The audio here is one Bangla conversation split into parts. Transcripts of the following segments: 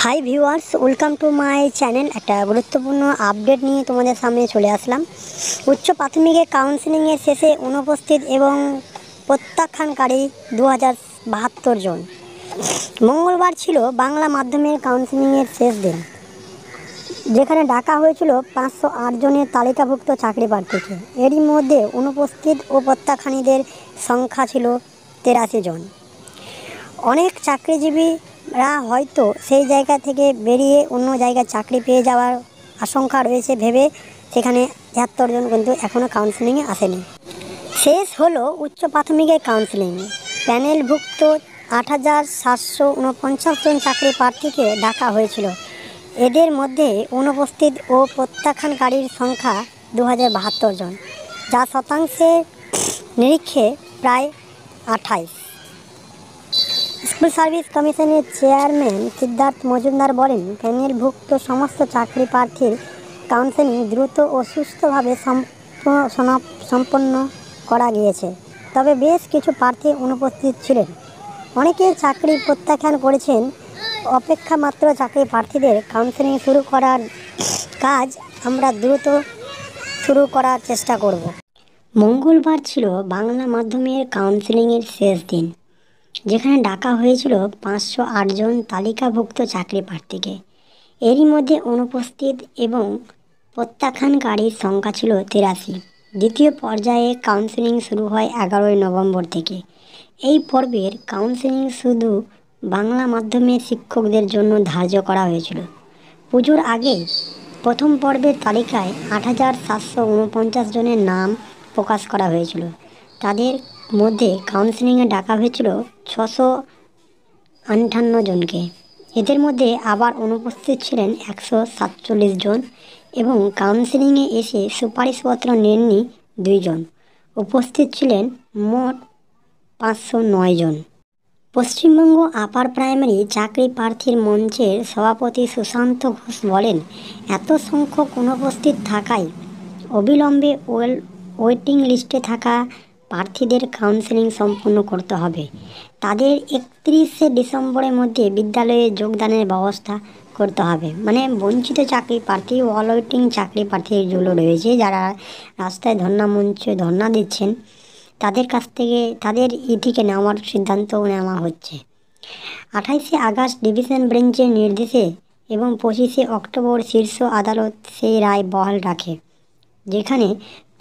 Hi viewers, welcome to my channel. একটা গুরুত্বপূর্ণ আপডেট নিয়ে তোমাদের সামনে চলে আসলাম। উচ্চ প্রাথমিকের কাউন্সেলিংয়ের শেষে অনুপস্থিত এবং প্রত্যাখ্যানকারী 2072 জন। মঙ্গলবার ছিল বাংলা মাধ্যমের কাউন্সেলিংয়ের শেষ দিন, যেখানে ডাকা হয়েছিল 508 জনের তালিকাভুক্ত চাকরি প্রার্থীকে। এরই মধ্যে অনুপস্থিত ও প্রত্যাখ্যানীদের সংখ্যা ছিল 83 জন। অনেক চাকরিজীবীরা হয়তো সেই জায়গা থেকে বেরিয়ে অন্য জায়গায় চাকরি পেয়ে যাওয়ার আশঙ্কা রয়েছে ভেবে সেখানে 73 জন কিন্তু এখনও কাউন্সেলিংয়ে আসেনি। শেষ হলো উচ্চ প্রাথমিকের কাউন্সেলিং। প্যানেলভুক্ত 8749 জন চাকরি প্রার্থীকে ডাকা হয়েছিল। এদের মধ্যে অনুপস্থিত ও প্রত্যাখ্যানকারীর সংখ্যা 2072 জন, যা শতাংশের নিরীক্ষে প্রায় 28। স্কুল সার্ভিস কমিশনের চেয়ারম্যান সিদ্ধার্থ মজুমদার বলেন, প্যানেলভুক্ত সমস্ত চাকরি প্রার্থীর কাউন্সেলিং দ্রুত ও সুষ্ঠুভাবে সম্পন্ন করা গিয়েছে। তবে বেশ কিছু প্রার্থী অনুপস্থিত ছিলেন। অনেকে চাকরি প্রত্যাখ্যান করেছেন। অপেক্ষামাত্র চাকরি প্রার্থীদের কাউন্সেলিং শুরু করার কাজ আমরা দ্রুত শুরু করার চেষ্টা করব। মঙ্গলবার ছিল বাংলা মাধ্যমের কাউন্সেলিংয়ের শেষ দিন, যেখানে ডাকা হয়েছিল 508 জন তালিকাভুক্ত চাকরি প্রার্থীকে। এরই মধ্যে অনুপস্থিত এবং প্রত্যাখ্যানকারীর সংখ্যা ছিল 83। দ্বিতীয় পর্যায়ে কাউন্সেলিং শুরু হয় 11 নভেম্বর থেকে। এই পর্বের কাউন্সেলিং শুধু বাংলা মাধ্যমের শিক্ষকদের জন্য ধার্য করা হয়েছিল। পুজোর আগে প্রথম পর্বের তালিকায় 8749 জনের নাম প্রকাশ করা হয়েছিল। তাদের মধ্যে কাউন্সেলিংয়ে ডাকা হয়েছিল 658 জনকে। এদের মধ্যে আবার অনুপস্থিত ছিলেন 147 জন এবং কাউন্সেলিংয়ে এসে সুপারিশপত্র নেননি 2 জন। উপস্থিত ছিলেন মোট 509 জন। পশ্চিমবঙ্গ আপার প্রাইমারি চাকরি প্রার্থীর মঞ্চের সভাপতি সুশান্ত ঘোষ বলেন, এত সংখ্যক অনুপস্থিত থাকায় অবিলম্বে ওয়েটিং লিস্টে থাকা প্রার্থীদের কাউন্সেলিং সম্পন্ন করতে হবে। তাদের 31শে ডিসেম্বরের মধ্যে বিদ্যালয়ে যোগদানের ব্যবস্থা করতে হবে। মানে বঞ্চিত চাকরি প্রার্থী, অল ওয়েটিং চাকরি প্রার্থী যেগুলো রয়েছে, যারা রাস্তায় ধর্ণা দিচ্ছেন, তাদের কাছ থেকে তাদের থেকে নেওয়ার সিদ্ধান্ত নেওয়া হচ্ছে। 28শে আগস্ট ডিভিশন বেঞ্চের নির্দেশে এবং 25শে অক্টোবর শীর্ষ আদালত সেই রায় বহাল রাখে, যেখানে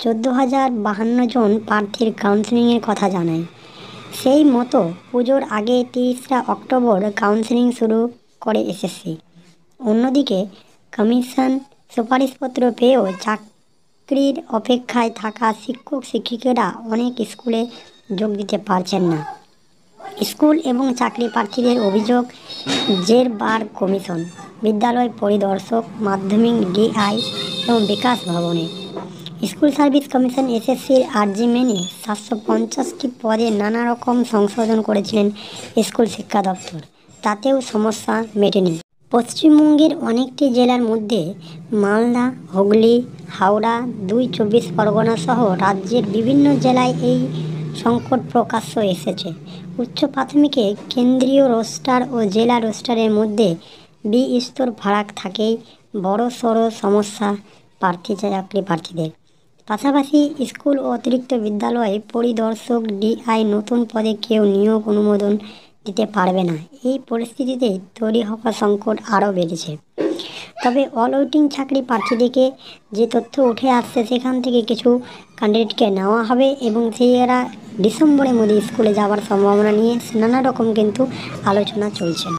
14,052 জন প্রার্থীর কাউন্সেলিংয়ের কথা জানায়। সেই মতো পুজোর আগে 30 অক্টোবর কাউন্সেলিং শুরু করে এসএসসি। অন্যদিকে কমিশন সুপারিশপত্র পেয়েও চাকরির অপেক্ষায় থাকা শিক্ষক শিক্ষিকারা অনেক স্কুলে যোগ দিতে পারছেন না। স্কুল এবং চাকরি প্রার্থীদের অভিযোগ, জেরবার কমিশন, বিদ্যালয় পরিদর্শক, মাধ্যমিক ডিআই এবং বিকাশ ভবনে। স্কুল সার্ভিস কমিশন এসএসসির আর্জি মেনে 750টি পদে নানা রকম সংশোধন করেছিলেন স্কুল শিক্ষা দপ্তর, তাতেও সমস্যা মেটেনি। পশ্চিমবঙ্গের অনেকটি জেলার মধ্যে মালদা, হুগলি, হাওড়া, 2 চব্বিশ পরগনা সহ রাজ্যের বিভিন্ন জেলায় এই সংকট প্রকাশ্য এসেছে। উচ্চ প্রাথমিকে কেন্দ্রীয় রোস্টার ও জেলা রোস্টারের মধ্যে বিস্তর ফারাক থাকেই বড়সড় সমস্যা চাকরি প্রার্থীদের। পাশাপাশি স্কুল ও অতিরিক্ত বিদ্যালয় পরিদর্শক ডিআই নতুন পদে কেউ নিয়োগ অনুমোদন দিতে পারবে না। এই পরিস্থিতিতে তৈরি হওয়া সংকট আরও বেড়েছে। তবে অল ওয়েটিং চাকরি প্রার্থীদেরকে যে তথ্য উঠে আসছে, সেখান থেকে কিছু ক্যান্ডিডেটকে নেওয়া হবে এবং সেইরা ডিসেম্বরের মধ্যে স্কুলে যাওয়ার সম্ভাবনা নিয়ে নানা রকম কিন্তু আলোচনা চলছে।